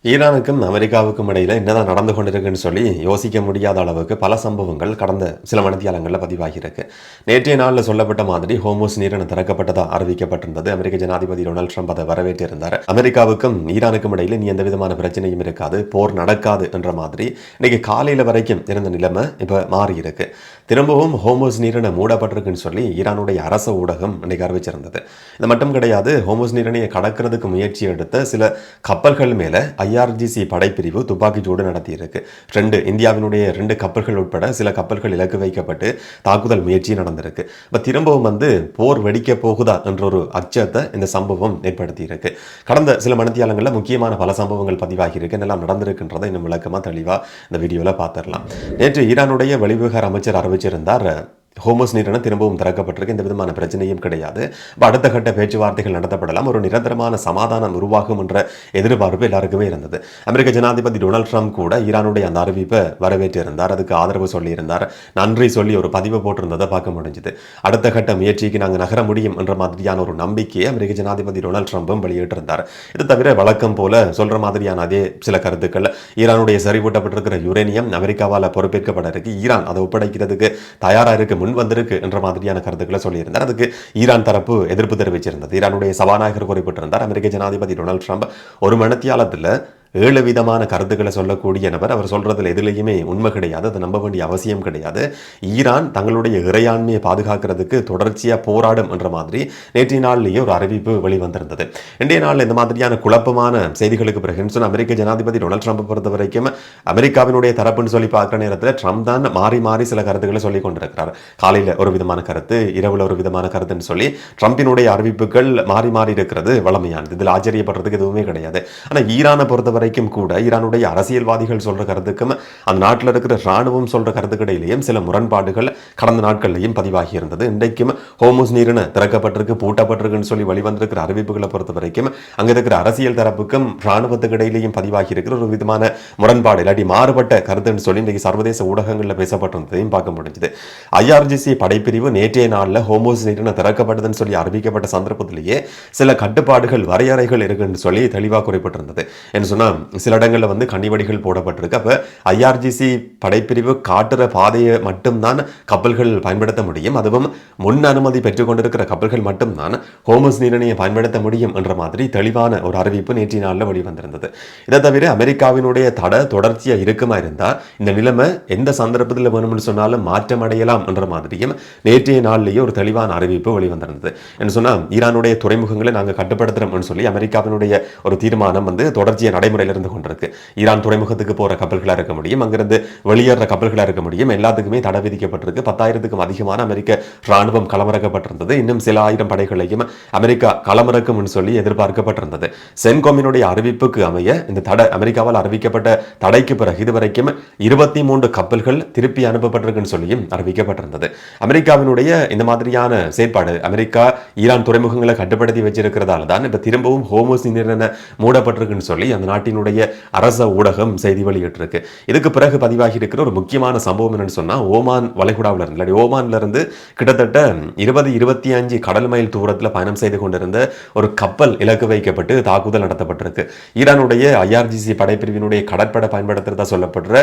ஈரானுக்கும் அமெரிக்காவுக்கும் இடையில என்னதான் நடந்து கொண்டிருக்குன்னு சொல்லி யோசிக்க முடியாத அளவுக்கு பல சம்பவங்கள் கடந்த சில மணித்தியாலங்களில் பதிவாகியிருக்கு. நேற்றைய நாளில் சொல்லப்பட்ட மாதிரி ஹோமோஸ் நீரிணை திறக்கப்பட்டதா அறிவிக்கப்பட்டிருந்தது. அமெரிக்க ஜனாதிபதி டொனால்ட் ட்ரம்ப் அதை வரவேற்றிருந்தார். அமெரிக்காவுக்கும் ஈரானுக்கும் இடையில நீ எந்த விதமான பிரச்சனையும் இருக்காது, போர் நடக்காது என்ற மாதிரி இன்னைக்கு காலையில் வரைக்கும் இருந்த நிலைமை இப்போ மாறி இருக்கு. திரும்பவும் ஹோமோஸ் நீரிணை மூடப்பட்டிருக்குன்னு சொல்லி ஈரானுடைய அரச ஊடகம் இன்னைக்கு அறிவிச்சிருந்தது. இது மட்டும் கிடையாது, ஹோமோஸ் நீரிணையை கடக்கிறதுக்கு முயற்சி எடுத்த சில கப்பல்கள் மேல IRGC படைப்பிரிவு துப்பாக்கிச்சூடு நடத்தியிருக்கு. இந்தியாவினுடைய 2 கப்பல்கள் உட்பட சில கப்பல்கள் இலக்கு வைக்கப்பட்டு தாக்குதல் முயற்சி நடந்திருக்கு. இப்போ திரும்பவும் போர் வெடிக்க போகுதா என்ற ஒரு அச்சத்தை இந்த சம்பவம் ஏற்படுத்தியிருக்கு. கடந்த சில மணித்தியாலங்களில் முக்கியமான பல சம்பவங்கள் பதிவாகியிருக்கு. எல்லாம் நடந்திருக்குன்றதை இன்னும் விளக்கமாக தெளிவாக இந்த வீடியோவில் பார்த்துடலாம். நேற்று ஈரானுடைய வெளிவிவகார அமைச்சர் அறிவிச்சிருந்தார், ஹோமோஸ் நீரிணை திரும்பவும் திறக்கப்பட்டிருக்கு, எந்த விதமான பிரச்சனையும் கிடையாது, அடுத்த கட்ட பேச்சுவார்த்தைகள் நடத்தப்படலாம், ஒரு நிரந்தரமான சமாதானம் உருவாகும் என்ற எதிர்பார்ப்பு எல்லாருக்குமே இருந்தது. அமெரிக்க ஜனாதிபதி டொனால்ட் ட்ரம்ப் கூட ஈரானுடைய அந்த அறிவிப்பை வரவேற்றிருந்தார், அதுக்கு ஆதரவு சொல்லியிருந்தார், நன்றி சொல்லி ஒரு பதிவு போட்டிருந்ததை பார்க்க முடிஞ்சுது. அடுத்த கட்ட முயற்சிக்கு நாங்கள் நகர முடியும் என்ற மாதிரியான ஒரு நம்பிக்கையை அமெரிக்க ஜனாதிபதி டொனால்ட் ட்ரம்பும் வெளியிட்டிருந்தார். இது தவிர வழக்கம் போல சொல்ற மாதிரியான அதே சில கருத்துக்கள், ஈரானுடைய சரிவூட்டப்பட்டிருக்கிற யுரேனியம் அமெரிக்காவால் பொறுப்பேற்கப்பட இருக்கு, ஈரான் அதை ஒப்படைக்கிறதுக்கு தயாராக இருக்கு, முன் வந்திருக்கு என்ற மாதிரியான கருத்துக்களை சொல்லியிருந்தார். அதுக்கு ஈரான் தரப்பு எதிர்ப்பு தெரிவிச்சிருந்தது. ஈரானுடைய சபாநாயகர் குறிப்பிட்டிருந்தார், அமெரிக்க ஜனாதிபதி டொனால்ட் ட்ரம்ப் ஒரு மணித்தியாலத்தில் 7 விதமான கருத்துக்களை சொல்லக்கூடிய நபர், அவர் சொல்றதுல எதுலையுமே உண்மை கிடையாது, அதை நம்ப வேண்டிய அவசியம் கிடையாது, ஈரான் தங்களுடைய இறையாண்மையை பாதுகாக்கிறதுக்கு தொடர்ச்சியாக போராடும் என்ற மாதிரி நேற்றைய நாளிலேயே ஒரு அறிவிப்பு வெளிவந்திருந்தது. இன்றைய நாளில் இந்த மாதிரியான குழப்பமான செய்திகளுக்கு பிறகு அமெரிக்க ஜனாதிபதி டொனால்ட் ட்ரம்ப் பொறுத்த வரைக்கும் அமெரிக்காவினுடைய தரப்புன்னு சொல்லி பார்க்குற நேரத்தில் ட்ரம்ப் தான் மாறி மாறி சில கருத்துக்களை சொல்லி கொண்டிருக்கிறார். காலையில் ஒரு விதமான கருத்து, இரவில் ஒரு விதமான கருத்துன்னு சொல்லி ட்ரம்பினுடைய அறிவிப்புகள் மாறி மாறி இருக்கிறது வளமையானது, இதில் ஆச்சரியப்படுறதுக்கு எதுவுமே கிடையாது. ஆனால் ஈரானை பொறுத்தவரை கூட ஈரானுடைய அரசியல்வாதிகள் சொல்ற கருத்துக்கும் அந்த நாட்டில் இருக்கிற ராணுவம் சொல்ற கருத்துக்கு இடையிலேயும் சில முரண்பாடுகள் கடந்த நாட்களிலேயும் பதிவாகி இருந்தது. இன்றைக்கும் ஹோமோஸ் நீரிணை திறக்கப்பட்டிருக்கு, பூட்டப்பட்டிருக்குன்னு சொல்லி வெளிவந்திருக்கிற அறிவிப்புகளை பொறுத்த வரைக்கும் அங்க இருக்கிற அரசியல் தரப்புக்கும் ராணுவத்துக்கு இடையிலேயும் பதிவாகி இருக்கிற ஒரு விதமான முரண்பாடு இல்லாட்டி மாறுபட்ட கருத்துன்னு சொல்லி இன்றைக்கு சர்வதேச ஊடகங்களில் பேசப்பட்டிருந்ததையும் பார்க்க முடிஞ்சது. IRGC படைப்பிரிவு நேற்றைய நாளில் ஹோமோஸ் நீரிணை திறக்கப்பட்டதுன்னு சொல்லி அறிவிக்கப்பட்ட சந்தர்ப்பத்திலேயே சில கட்டுப்பாடுகள் வரையறைகள் இருக்குன்னு சொல்லி தெளிவாக குறிப்பிட்டிருந்தது. என்ன சொன்னா, சில இடங்களில் கண்ணிவடிகள் போடப்பட்டிருக்கு. அப்ப IRGC படைப்பிரிவு காட்டுற பாதையை மட்டும்தான் கப்பல்கள் பயன்படுத்த முடியும், அதுவும் முன் அனுமதி பெற்றுக் கொண்டிருக்கிற கப்பல்கள் மட்டும்தான் ஹோமோஸ் நீரிணையை பயன்படுத்த முடியும் என்ற மாதிரி தெளிவான ஒரு அறிவிப்பு நேற்றைய நாளில் வெளிவந்திருந்தது. இதை தவிர அமெரிக்காவினுடைய தடை தொடர்ச்சியா இருக்குமா இருந்தா இந்த நிலைமை எந்த சந்தர்ப்பத்தில் வேணும்னு சொன்னாலும் மாற்றம் அடையலாம் என்ற மாதிரியும் நேற்றைய நாளிலேயே ஒரு தெளிவான அறிவிப்பு வெளிவந்திருந்தது. என்ன சொன்னா, ஈரானுடைய துறைமுகங்களை நாங்கள் கட்டுப்படுத்துறோம்னு சொல்லி அமெரிக்காவினுடைய ஒரு தீர்மானம் தொடர்ச்சியா நடைமுறையில் இருந்து கொண்டிருக்கு. ஈரான் துறைமுகத்துக்கு போற கப்பல்களாக இருக்க முடியும், அங்கிருந்து வெளியேற கப்பல்களாக இருக்க முடியும், எல்லாத்துக்குமே தடை விதிக்கப்பட்டிருக்கு. 10,000க்கும் அதிகமான அமெரிக்க ராணுவம் களமிறக்கப்பட்டிருந்தது. இன்னும் சில ஆயிரம் படைகளையும் அமெரிக்கா களமிறக்கும் சொல்லி எதிர்பார்க்கப்பட்டிருந்தது. சென்கோமினுடைய அறிவிப்புக்கு அமைய இந்த தடை, அமெரிக்காவால் அறிவிக்கப்பட்ட தடைக்கு பிறகு இதுவரைக்கும் 23 கப்பல்கள் திருப்பி அனுப்பப்பட்டிருக்குன்னு சொல்லியும் அறிவிக்கப்பட்டிருந்தது. அமெரிக்காவினுடைய இந்த மாதிரியான செயற்பாடு அமெரிக்கா ஈரான் துறைமுகங்களை கட்டுப்படுத்தி வச்சிருக்கிறதால தான் இப்ப திரும்பவும் ஹோமோஸ் நீரிணை மூடப்பட்டிருக்குன்னு சொல்லி அந்த நாட்டினுடைய அரச ஊடகம் செய்தி வெளியிட்டிருக்கு. இதுக்கு பிறகு பதிவாகி இருக்கிற ஒரு முக்கியமான சம்பவம் என்னன்னு சொன்னா, ஓமான் வளைகுடாவில் இருந்து ஓமான்ல இருந்து கிட்டத்தட்ட 20-25 கடல் மைல் தூரத்தில் பயணம் செய்து கொண்டிருந்த ஒரு கப்பல் இலக்கு வைக்கப்பட்டு தாக்குதல் நடத்தப்பட்டிருக்கு. ஈரானுடைய IRGC படைப்பிரிவினுடைய கடற்படை பயன்படுத்துறதா சொல்லப்படுற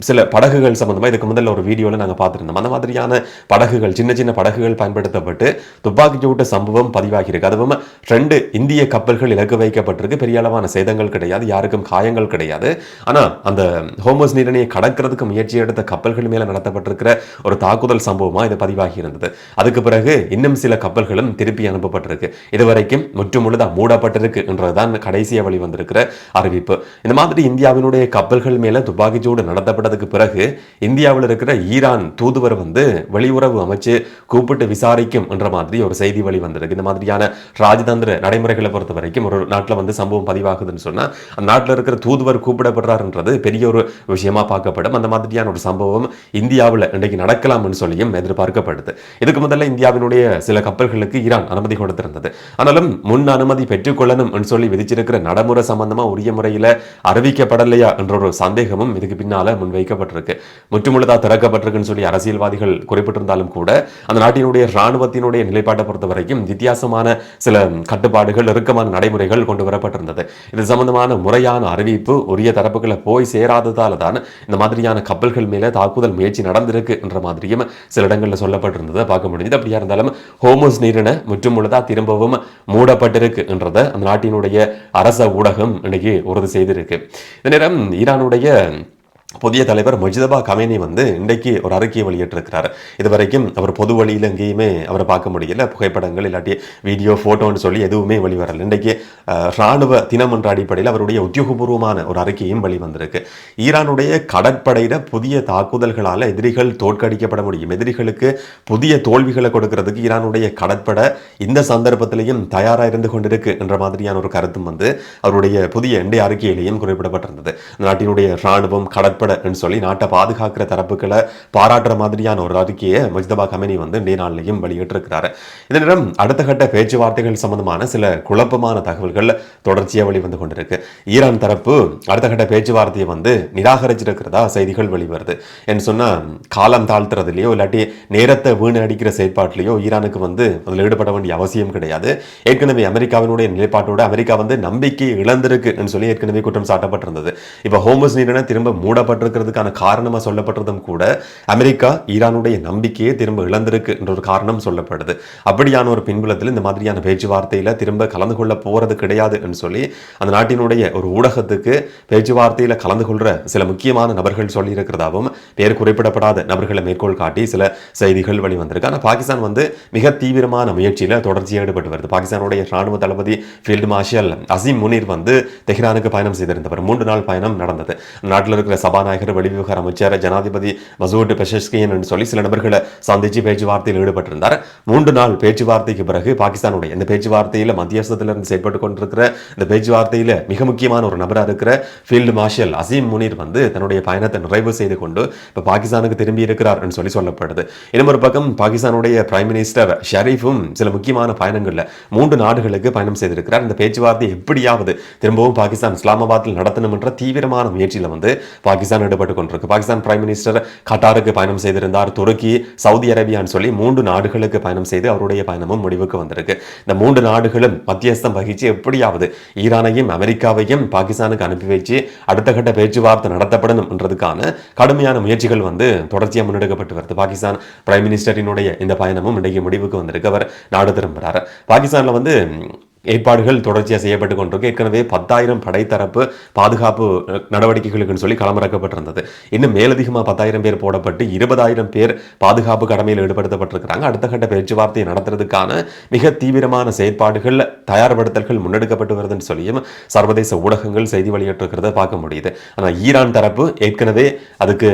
சில படகுகள் சம்பந்தமா இதுக்கு முதல்ல ஒரு வீடியோல நாங்கள் பார்த்திருந்தோம். அந்த மாதிரியான படகுகள், சின்ன சின்ன படகுகள் பயன்படுத்தப்பட்டு துப்பாக்கிச்சூட்டு சம்பவம் பதிவாகி இருக்கு. அதுவும் 2 இந்திய கப்பல்கள் இலக்கு வைக்கப்பட்டிருக்கு. பெரிய அளவான சேதங்கள் கிடையாது, யாருக்கும் காயங்கள் கிடையாது. ஆனா அந்த ஹோமோஸ் நீரிணையை கடக்கிறதுக்கு முயற்சி எடுத்த கப்பல்கள் மேல நடத்தப்பட்டிருக்கிற ஒரு தாக்குதல் சம்பவமா இது பதிவாகி இருந்தது. அதுக்கு பிறகு இன்னும் சில கப்பல்களும் திருப்பி அனுப்பப்பட்டிருக்கு. இதுவரைக்கும் முற்றுமுழுதா மூடப்பட்டிருக்கு என்றதுதான் கடைசியா வெளிவந்திருக்கிற அறிவிப்பு. இந்த மாதிரி இந்தியாவினுடைய கப்பல்கள் மேல துப்பாக்கிச்சூடு நடத்தப்பட்டதுக்கு பிறகு இந்தியாவில் இருக்கிற ஈரான் தூதுவர் வெளியுறவு அமைச்சு கூப்பிட்டு விசாரிக்கும் என்ற மாதிரி ஒரு செய்தி வெளிவந்திருக்கு. இந்த மாதிரியான ராஜதந்திர நடைமுறைகளை பொறுத்த வரைக்கும் ஒரு நாட்டில் சம்பவம் பதிவாகுதுன்னு சொன்னா அந்த நாட்டில் இருக்கிற தூதுவர் கூப்பிடப்படுறாருன்றது பெரிய ஒரு விஷயமா பார்க்கப்படும். அந்த மாதிரியான ஒரு சம்பவம் இந்தியாவில் இன்றைக்கு நடக்கலாம்னு சொல்லியும் எதிர்பார்க்கப்படுது. இதுக்கு முதல்ல இந்தியாவினுடைய சில கப்பல்களுக்கு ஈரான் அனுமதி கொடுத்திருந்தது. ஆனாலும் முன் அனுமதி பெற்றுக்கொள்ளணும் சொல்லி விதிச்சிருக்கிற நடைமுறை சம்பந்தமா உரிய முறையில் அறிவிக்கப்படலையா என்ற ஒரு சந்தேகமும் இதுக்கு பின்னால முன்வைக்கப்பட்டிருக்கு. முற்றுமுழுதா திறக்கப்பட்டிருக்குன்னு சொல்லி அரசியல்வாதிகள் குறிப்பிட்டிருந்தாலும் கூட அந்த நாட்டினுடைய ராணுவத்தினுடைய நிலைப்பாட்டை பொறுத்த வரைக்கும் வித்தியாசமான சில கட்டுப்பாடுகள், இறுக்கமான நடைமுறைகள் கொண்டு வரப்பட்டிருந்தது. இது சம்பந்தமான முறையான அறிவிப்பு உரிய தரப்புகளை போய் சேராததால தான் இந்த மாதிரியான கப்பல்கள் மேல தாக்குதல் முயற்சி நடந்திருக்கு என்ற மாதிரியும் சில இடங்களில் சொல்லப்பட்டிருந்ததை பார்க்க முடியுது. அப்படியா இருந்தாலும் ஹோமஸ் நீரிணை முற்றுமுழுதா திரும்பவும் மூடப்பட்டிருக்கு என்றதை அந்த நாட்டினுடைய அரச ஊடகம் இன்னைக்கு உறுதி செய்திருக்கு. இந்த நேரம் ஈரானுடைய புதிய தலைவர் முஜ்தபா கமேனி இன்றைக்கு ஒரு அறிக்கையை வெளியிட்டிருக்கிறார். இதுவரைக்கும் அவர் பொது வழியில் எங்கேயுமே அவரை பார்க்க முடியல, புகைப்படங்கள் இல்லாட்டி வீடியோ போட்டோன்னு சொல்லி எதுவுமே வெளிவரல. இன்றைக்கு இராணுவ தினம் என்ற அடிப்படையில் அவருடைய உத்தியோகபூர்வமான ஒரு அறிக்கையும் வெளிவந்திருக்கு. ஈரானுடைய கடற்படையில புதிய தாக்குதல்களால் எதிரிகள் தோற்கடிக்கப்பட முடியும், எதிரிகளுக்கு புதிய தோல்விகளை கொடுக்கிறதுக்கு ஈரானுடைய கடற்படை இந்த சந்தர்ப்பத்திலையும் தயாராக இருந்து கொண்டிருக்கு என்ற மாதிரியான ஒரு கருத்தும் அவருடைய புதிய இன்றைய அறிக்கையிலையும் குறிப்பிடப்பட்டிருந்தது. நாட்டினுடைய இராணுவம் கடற்படை சொல்லி நாட்டை பாதுகாக்கிற தரப்புகளை பாராட்டுற மாதிரியான ஒரு அறிக்கையை முஜ்தபா கமேனி இன்றைய நாளிலையும் வெளியிட்டிருக்கிறார். இந்த நேரம் அடுத்த கட்ட பேச்சுவார்த்தைகள் சம்பந்தமான சில குழப்பமான தகவல்கள் தொடர்ச்சியாக வெளிவந்து கொண்டிருக்கு. ஈரான் தரப்பு அடுத்த கட்ட பேச்சுவார்த்தையை நிராகரிச்சிருக்கிறதா செய்திகள் வெளிவருது. என்று சொன்னா காலம் தாழ்த்துறதுலையோ இல்லாட்டி நேரத்தை வீணடிக்கிற செயற்பாட்டிலையோ ஈரானுக்கு அதில் ஈடுபட வேண்டிய அவசியம் கிடையாது. ஏற்கனவே அமெரிக்காவினுடைய நிலைப்பாட்டோட அமெரிக்கா நம்பிக்கை இழந்திருக்கு சொல்லி ஏற்கனவே குற்றம் சாட்டப்பட்டிருந்தது. இப்ப ஹோமஸ் நீரிணை திரும்ப மூடப்பட்டிருக்கிறதுக்கான காரணமா சொல்லப்பட்டதும் கூட அமெரிக்கா ஈரானுடைய நம்பிக்கையை திரும்ப இழந்திருக்கு என்ற ஒரு காரணம் சொல்லப்படுது. அப்படியான ஒரு பின்புலத்தில் இந்த மாதிரியான பேச்சுவார்த்தையில திரும்ப கலந்து கொள்ள போறது கிடையாது என்று சொல்லி அந்த நாட்டினுடைய ஒரு ஊடகத்துக்கு பேச்சுவார்த்தையில கலந்து கொள்ற சில முக்கியமான நபர்கள் சொல்லி இருக்கிறதாவும் பேர் குறிப்பிடப்படாத நபர்களை மேற்கோள் காட்டி சில செய்திகள் வெளிவந்திருக்கு. ஆனால் பாகிஸ்தான் மிக தீவிரமான முயற்சியில தொடர்ச்சியாக ஈடுபட்டு வருது. பாகிஸ்தானுடைய ராணுவ தளபதி ஃபீல்டு மார்ஷல் அசீம் முனீர் தெஹ்ரானுக்கு பயணம் செய்திருந்தவர். 3 நாள் பயணம் நடந்தது. நாட்டில் இருக்கிற சபாநாயகர், வெளிவிவகார அமைச்சர், ஜனாதிபதி மசூத் பெஷஷ்கியன் என்று சொல்லி சில நபர்களை சந்திச்சு பேச்சுவார்த்தையில் ஈடுபட்டிருந்தார். 3 நாள் பேச்சுவார்த்தைக்கு பிறகு பாகிஸ்தானுடைய இந்த பேச்சுவார்த்தையில் மத்தியஸ்தத்திலிருந்து செயல்பட்டுக் கொண்டிருக்கிற இந்த பேச்சுவார்த்தையில் மிக முக்கியமான ஒரு நபராக இருக்கிற ஃபீல்டு மார்ஷல் அசீம் முனீர் தன்னுடைய பயணத்தை நிறைவு செய்து கொண்டு இப்போ பாகிஸ்தானுக்கு திரும்பி இருக்கிறார் என்று சொல்லப்படுது. இன்னொரு பக்கம் பாகிஸ்தானுடைய பிரைம் மினிஸ்டர் ஷரீஃபும் சில முக்கியமான பயணங்களில் 3 நாடுகளுக்கு பயணம் செய்திருக்கிறார். இந்த பேச்சுவார்த்தை எப்படியாவது திரும்பவும் பாகிஸ்தான் இஸ்லாமாபாத்தில் நடத்தணும் என்ற தீவிரமான முயற்சியில் பாகிஸ்தான் ஈடுபட்டுக் கொண்டிருக்கு. பாகிஸ்தான் பிரைம் மினிஸ்டர் கட்டாருக்கு பயணம் செய்திருந்தார். துருக்கி, சவுதி அரேபியான்னு சொல்லி 3 நாடுகளுக்கு பயணம் செய்து அவருடைய பயணமும் முடிவுக்கு வந்திருக்கு. இந்த 3 நாடுகளும் மத்தியஸ்தம் வகிச்சு எப்படியாவது ஈரானையும் அமெரிக்காவையும் பாகிஸ்தானுக்கு அனுப்பி வச்சு அடுத்த கட்ட பேச்சுவார்த்தை நடத்தப்படணும் என்றதுக்கான கடுமையான முயற்சிகள் தொடர்ச்சியாக முன்னெடுக்கப்பட்டு வருது. பாகிஸ்தான் பிரைம் மினிஸ்டரினுடைய இந்த பயணமும் இன்றைக்கு முடிவுக்கு வந்திருக்கு. அவர் நாடு திரும்புகிறார். பாகிஸ்தான்ல ஏற்பாடுகள் தொடர்ச்சியாக செய்யப்பட்டு கொண்டிருக்கு. ஏற்கனவே 10,000 படைத்தரப்பு பாதுகாப்பு நடவடிக்கைகளுக்கு சொல்லி களமிறக்கப்பட்டிருந்தது. இன்னும் மேலதிகமாக 10,000 பேர் போடப்பட்டு 20,000 பேர் பாதுகாப்பு கடமையில் ஈடுபடுத்தப்பட்டிருக்கிறாங்க. அடுத்த கட்ட பேச்சுவார்த்தையை நடத்துறதுக்கான மிக தீவிரமான செயற்பாடுகள், தயார்படுத்தல்கள் முன்னெடுக்கப்பட்டு வருதுன்னு சொல்லியும் சர்வதேச ஊடகங்கள் செய்தி வெளியிட்டிருக்கிறத பார்க்க முடியுது. ஆனால் ஈரான் தரப்பு ஏற்கனவே அதுக்கு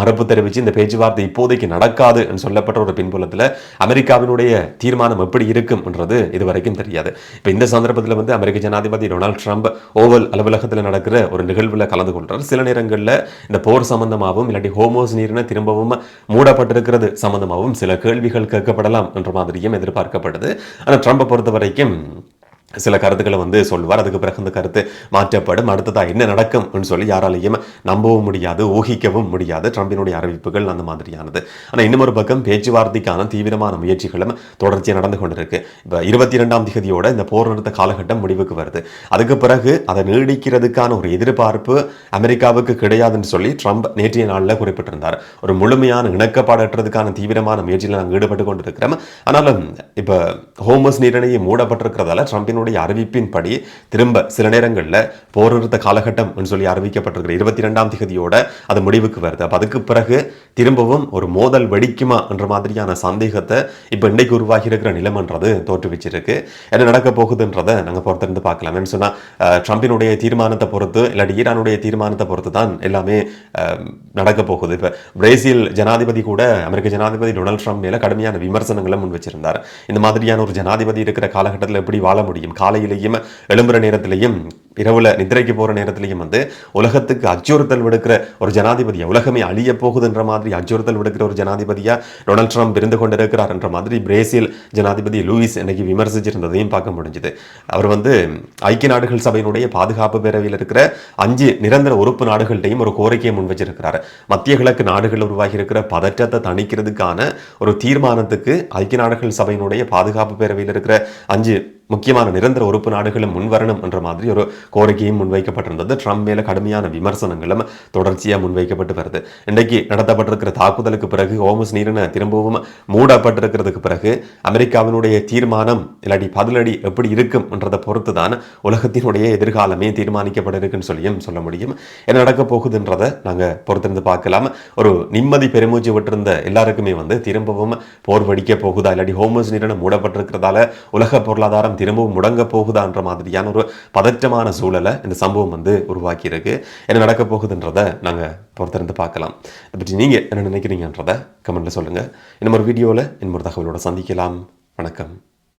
மறுப்பு தெரிவித்து இந்த பேச்சுவார்த்தை இப்போதைக்கு நடக்காது சொல்லப்பட்ட ஒரு பின்புலத்தில் அமெரிக்காவினுடைய தீர்மானம் எப்படி இருக்கும் என்றது இதுவரைக்கும் தெரியாது. இந்த சந்தர்ப்பத்தில் அமெரிக்க ஜனாதிபதி டொனால்ட் ட்ரம்ப் ஓவல் அலுவலகத்தில் நடக்கிற ஒரு நிகழ்வில் கலந்து கொள்றார். சில நேரங்களில் இந்த போர் சம்பந்தமாகவும் இல்லாட்டி ஹோமோஸ் நீரிணை திரும்பவும் மூடப்பட்டிருக்கிறது சம்பந்தமாகவும் சில கேள்விகள் கேட்கப்படலாம் என்ற மாதிரியும் எதிர்பார்க்கப்படுது. ஆனால் ட்ரம்பை பொறுத்த வரைக்கும் சில கருத்துக்களை சொல்வார். அதுக்கு பிறகு அந்த கருத்து மாற்றப்படும். அடுத்ததா என்ன நடக்கும் சொல்லி யாராலையும் நம்பவும் முடியாது, ஊகிக்கவும் முடியாது. ட்ரம்பினுடைய அறிவிப்புகள் அந்த மாதிரியானது. ஆனால் இன்னொரு பக்கம் பேச்சுவார்த்தைக்கான தீவிரமான முயற்சிகளும் தொடர்ச்சியாக நடந்து கொண்டிருக்கு. இப்போ 22ஆம் தேதியோட இந்த போர் நிறுத்த காலகட்டம் முடிவுக்கு வருது. அதுக்கு பிறகு அதை நீடிக்கிறதுக்கான ஒரு எதிர்பார்ப்பு அமெரிக்காவுக்கு கிடையாதுன்னு சொல்லி ட்ரம்ப் நேற்றைய நாளில் குறிப்பிட்டிருந்தார். ஒரு முழுமையான இணக்கப்பாடற்றதுக்கான தீவிரமான முயற்சியில் நாங்கள் ஈடுபட்டு கொண்டிருக்கிறோம். ஆனாலும் இப்போ ஹோமஸ் நீரிணையை மூடப்பட்டிருக்கிறதால ட்ரம்பின் அறிவிப்பின்படி திரும்ப சில நேரங்களில் போர் நிறுத்த காலகட்டம் சொல்லி அறிவிக்கப்பட்டிருக்கிற 22ஆம் தேதியோட அது முடிவுக்கு வருது. அப்ப அதுக்கு பிறகு திரும்பவும் ஒரு மோதல் வெடிக்குமா என்ற மாதிரியான சந்தேகத்தை இப்ப இன்றைக்கு உருவாகி இருக்கிற நிலைமன்றது தோற்றுவிச்சிருக்கு. என்ன நடக்க போகுதுன்றதை நாங்கள் பொறுத்திருந்து பார்க்கலாம். என்ன சொன்னா ட்ரம்பினுடைய தீர்மானத்தை பொறுத்து இல்லாட்டி ஈரானுடைய தீர்மானத்தை பொறுத்து தான் எல்லாமே நடக்க போகுது. இப்ப பிரேசில் ஜனாதிபதி கூட அமெரிக்க ஜனாதிபதி டொனால்ட் ட்ரம்ப் மேல கடுமையான விமர்சனங்களை முன் வச்சிருந்தார். இந்த மாதிரியான ஒரு ஜனாதிபதி இருக்கிற காலகட்டத்தில் எப்படி வாழ முடியும்? காலையிலையும் எழும்புற நேரத்திலையும் இரவுல நிதிரைக்கு போற நேரத்திலையும் உலகத்துக்கு அச்சுறுத்தல் விடுக்கிற ஒரு ஜனாதிபதியா, உலகமே அழிய போகுதுன்ற மாதிரி அச்சுறுத்தல் விடுக்கிற ஒரு ஜனாதிபதியா டொனால்ட் ட்ரம்ப் இருந்து கொண்டிருக்கிறார் என்ற மாதிரி பிரேசில் ஜனாதிபதி லூயிஸ் இன்னைக்கு விமர்சிச்சிருந்ததையும் பார்க்க முடிஞ்சது. அவர் ஐக்கிய நாடுகள் சபையினுடைய பாதுகாப்பு பேரவையில் இருக்கிற 5 நிரந்தர உறுப்பு நாடுகள்டையும் ஒரு கோரிக்கையை முன் வச்சிருக்கிறார். மத்திய கிழக்கு நாடுகள் உருவாகி இருக்கிற பதற்றத்தை தணிக்கிறதுக்கான ஒரு தீர்மானத்துக்கு ஐக்கிய நாடுகள் சபையினுடைய பாதுகாப்பு பேரவையில் இருக்கிற 5 முக்கியமான நிரந்தர உறுப்பு நாடுகளும் முன்வரணும் என்ற மாதிரி ஒரு கோரிக்கையும் முன்வைக்கப்பட்டிருந்தது. ட்ரம்ப் மேல கடுமையான விமர்சனங்களும் தொடர்ச்சியாக முன்வைக்கப்பட்டு வருது. இன்றைக்கு நடத்தப்பட்டிருக்கிற தாக்குதலுக்கு பிறகு ஹோர்முஸ் நீரிணை திரும்பவும் மூடப்பட்டிருக்கிறதுக்கு பிறகு அமெரிக்காவினுடைய தீர்மானம் இல்லாட்டி பதிலடி எப்படி இருக்கும் என்றதை பொறுத்து தான் உலகத்தினுடைய எதிர்காலமே தீர்மானிக்கப்பட இருக்குன்னு சொல்லியும் சொல்ல முடியும். என்ன நடக்க போகுதுன்றதை நாங்கள் பொறுத்திருந்து பார்க்கலாம். ஒரு நிம்மதி பெருமூச்சு விட்டிருந்த எல்லாருக்குமே திரும்பவும் போர் வெடிக்க போகுதா, இல்லாட்டி ஹோர்முஸ் நீரிணை மூடப்பட்டிருக்கிறதால உலக பொருளாதாரம் திரும்பவும் முடங்க போகுதான்ற மாதிரியான ஒரு பதற்றமான சூழலை இந்த சம்பவம் உருவாக்கி இருக்கு. என்ன நடக்க போகுதுன்றதை நாங்கள் பொறுத்திருந்து பார்க்கலாம். இதை பற்றி நீங்கள் என்ன நினைக்கிறீங்கன்றதை கமெண்ட்ல சொல்லுங்கள். இன்னும் ஒரு வீடியோவில் இன்னொரு தகவலோட சந்திக்கலாம். வணக்கம்.